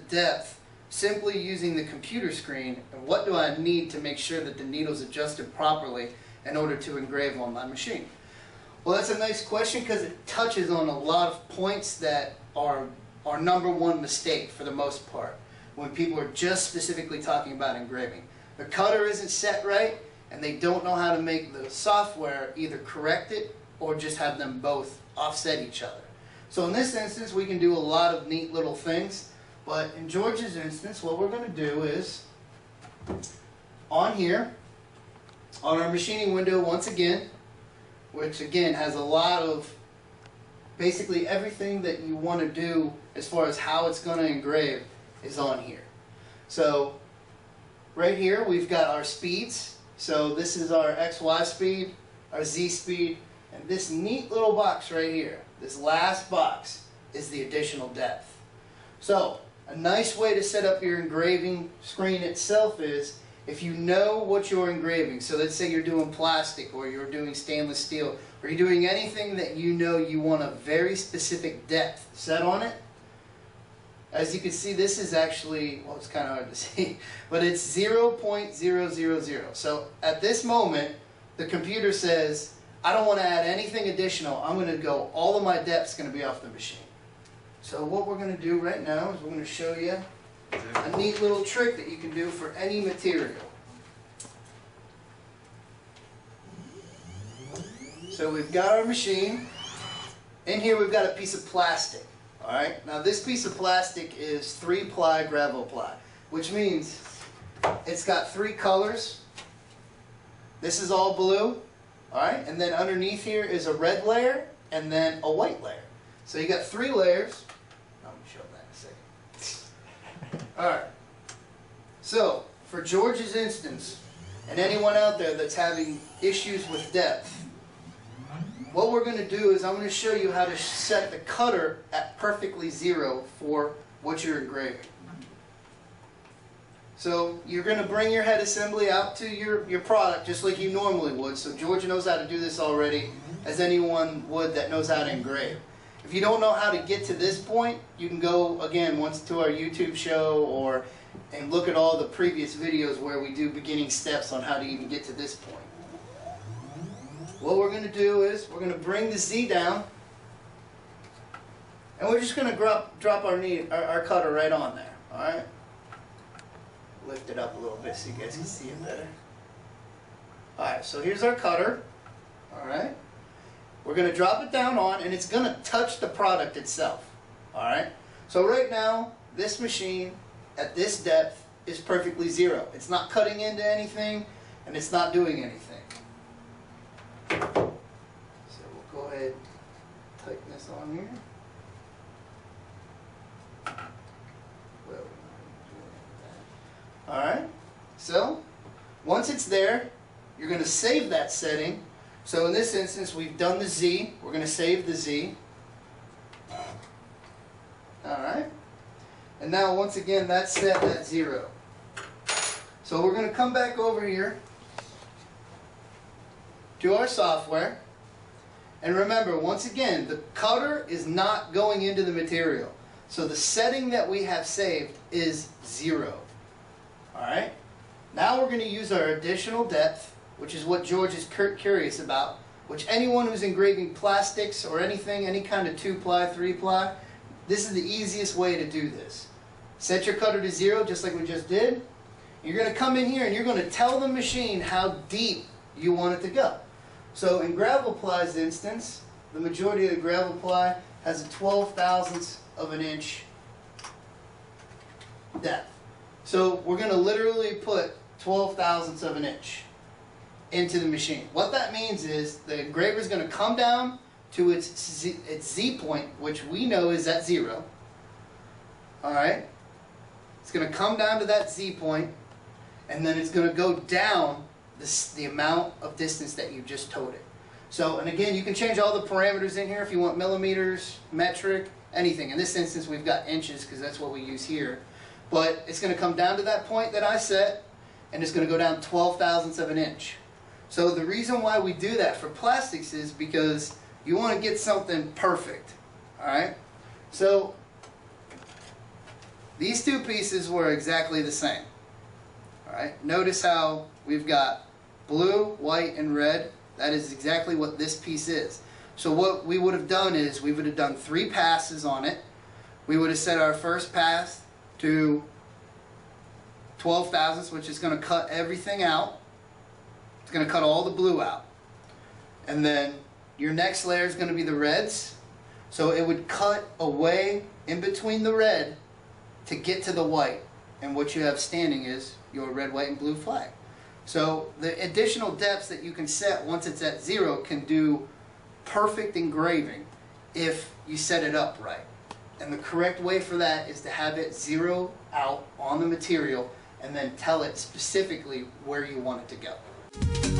depth simply using the computer screen, and what do I need to make sure that the needle's adjusted properly in order to engrave on my machine? Well, that's a nice question because it touches on a lot of points that are our number one mistake for the most part when people are just specifically talking about engraving. The cutter isn't set right and they don't know how to make the software either correct it or just have them both offset each other. So in this instance we can do a lot of neat little things, but in George's instance what we're going to do is on here, on our machining window once again, which again has a lot of basically everything that you want to do as far as how it's going to engrave is on here. So right here we've got our speeds. So this is our XY speed, our Z speed, and this neat little box right here, this last box, is the additional depth. So a nice way to set up your engraving screen itself is if you know what you're engraving. So let's say you're doing plastic or you're doing stainless steel or you're doing anything that you know you want a very specific depth set on it. As you can see, this is actually, well, it's kind of hard to see, but it's 0.000. So at this moment, the computer says, I don't want to add anything additional. I'm going to go, all of my depth's going to be off the machine. So what we're going to do right now is we're going to show you a neat little trick that you can do for any material. So we've got our machine. In here we've got a piece of plastic. Alright, now this piece of plastic is 3-ply Gravoply, which means it's got 3 colors. This is all blue. Alright, and then underneath here is a red layer and then a white layer. So you got 3 layers. I'm going to show that in a second. Alright, so for George's instance, and anyone out there that's having issues with depth, what we're going to do is I'm going to show you how to set the cutter at perfectly 0 for what you're engraving. So you're going to bring your head assembly out to your product just like you normally would. So George knows how to do this already, as anyone would that knows how to engrave. If you don't know how to get to this point, you can go again once to our YouTube show and look at all the previous videos where we do beginning steps on how to even get to this point. What we're going to do is we're going to bring the Z down and we're just going to drop our cutter right on there. Alright? Lift it up a little bit so you guys can see it better. Alright, so here's our cutter. Alright? We're going to drop it down on and it's going to touch the product itself. Alright? So right now, this machine at this depth is perfectly 0. It's not cutting into anything and it's not doing anything. So we'll go ahead and tighten this on here. Alright, so once it's there, you're going to save that setting. So in this instance, we've done the Z. We're going to save the Z. Alright, and now once again, that's set at 0. So we're going to come back over here to our software, and remember once again the cutter is not going into the material, so the setting that we have saved is 0. Alright, now we're going to use our additional depth, which is what George is curious about, which anyone who's engraving plastics or anything, any kind of 2-ply, 3-ply, this is the easiest way to do this. Set your cutter to 0 just like we just did. You're going to come in here and you're going to tell the machine how deep you want it to go. So in Gravoply's instance, the majority of the Gravoply has a 12/1000th of an inch depth. So we're going to literally put 12/1000ths of an inch into the machine. What that means is the engraver is going to come down to its Z point, which we know is at 0. Alright? It's going to come down to that Z point, and then it's going to go down the amount of distance that you just towed it. So, and again, you can change all the parameters in here if you want millimeters, metric, anything. In this instance, we've got inches because that's what we use here. But it's going to come down to that point that I set, and it's going to go down 12/1000ths of an inch. So the reason why we do that for plastics is because you want to get something perfect. Alright? So These two pieces were exactly the same. Alright, notice how we've got blue, white, and red. That is exactly what this piece is. So what we would have done is we would have done 3 passes on it. We would have set our first pass to 12 thousandths, which is going to cut everything out. It's going to cut all the blue out. And then your next layer is going to be the reds. So it would cut away in between the red to get to the white. And what you have standing is your red, white, and blue flag. So the additional depths that you can set once it's at 0 can do perfect engraving if you set it up right. And the correct way for that is to have it 0 out on the material and then tell it specifically where you want it to go.